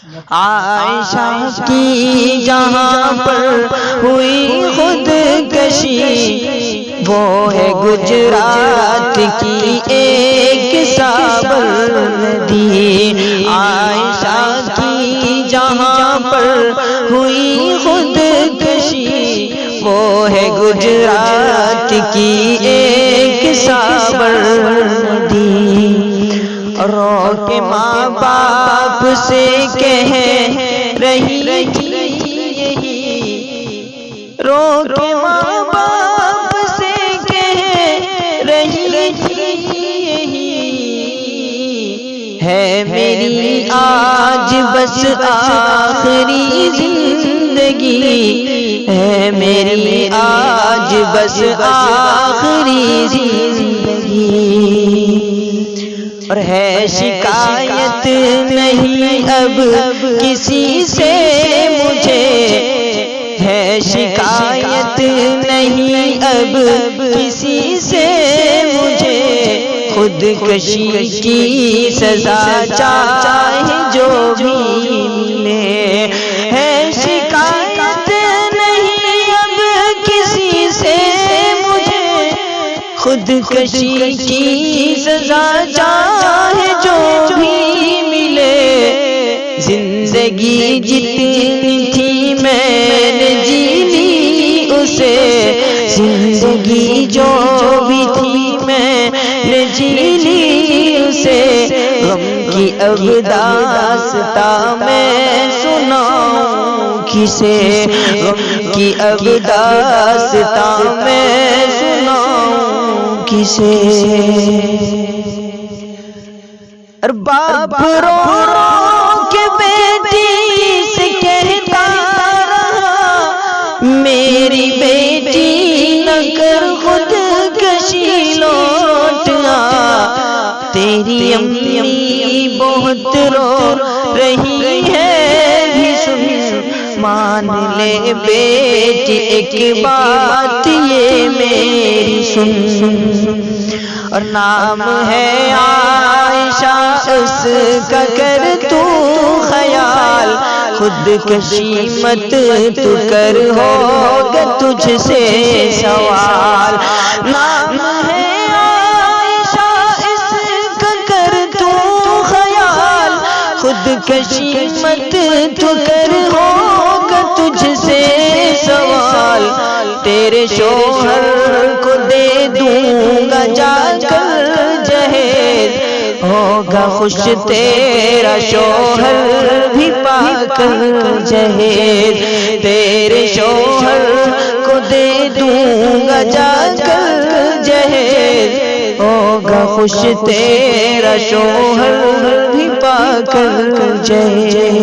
आयशा की जहाँ पर हुई खुदकशी, वो है गुजरात की एक साबर नदी। आयशा की जहाँ पर हुई खुदकशी, वो है गुजरात की एक साबर नदी। रो के माँ बाप से कह रही थी यही, रो के माँ बाप से कह रही थी यही, है मेरी आज बस आखिरी जिंदगी, है मेरी आज बस आखिरी जिंदगी। और है शिकायत नहीं अब किसी से मुझे, है शिकायत नहीं अब किसी से मुझे, खुदकशी की सजा चाहे जो भी मिले। है शिकायत नहीं अब किसी से मुझे, खुदकशी की सजा चाहे जो भी मिले। जिंदगी जितनी थी मैंने जी ली उसे, जिंदगी जो भी थी मैंने जी ली उसे। गम की अब दास्ता मैं सुनाऊं किसे, गम की अब दास्ता मैं सुनाऊं किसे। और बाप रो रो के बेटी से कहता रहा, मेरी बेटी न कर खुदकशी लौट आ। तेरी अम्मी बहुत रो रही है भी सुन, मान ले बेटी एक बात ये मेरी सुन। और नाम है आयशा उसका कर तू ख्याल, खुदकशी मत तू कर होगा तुझसे सवाल। नाम है आयशा इसका कर तू ख्याल, खुदकशी मत तू कर होगा तुझसे सवाल। तेरे शोहर को दे दूंगा जाकर जहेज, होगा खुश तेरा शोहर भी पाकर जहेज। तेरे शोहर को दे दूंगा जाकर जहेज, होगा खुश तेरा शोहर भी पाकर जहेज।